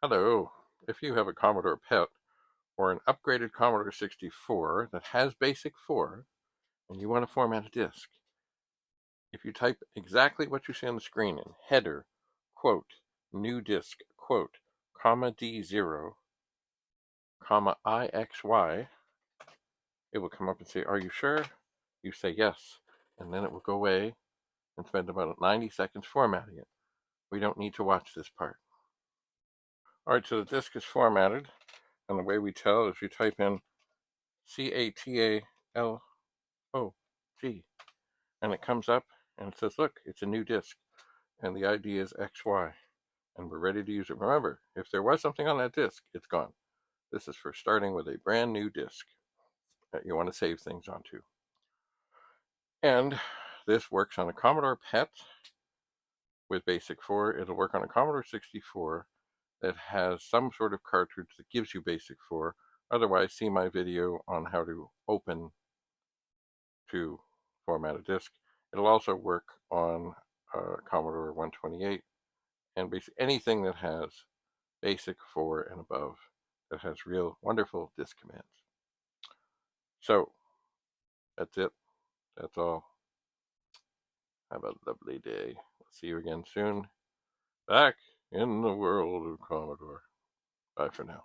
Hello. If you have a Commodore PET or an upgraded Commodore 64 that has BASIC 4 and you want to format a disk, if you type exactly what you see on the screen in header, quote, new disk, quote, comma D0, comma IXY, it will come up and say, are you sure? You say yes, and then it will go away and spend about 90 seconds formatting it. We don't need to watch this part. All right, so the disk is formatted, and the way we tell is you type in CATALOG, and it comes up and it says, look, it's a new disk, and the ID is XY, and we're ready to use it. Remember, if there was something on that disk, it's gone. This is for starting with a brand new disk that you want to save things onto. And this works on a Commodore PET with BASIC 4. It'll work on a Commodore 64 that has some sort of cartridge that gives you BASIC 4. Otherwise, see my video on how to open to format a disk. It'll also work on Commodore 128 and basically anything that has BASIC 4 and above that has real wonderful disk commands. So that's it. That's all. Have a lovely day. We'll see you again soon. Back in the world of Commodore. Bye for now.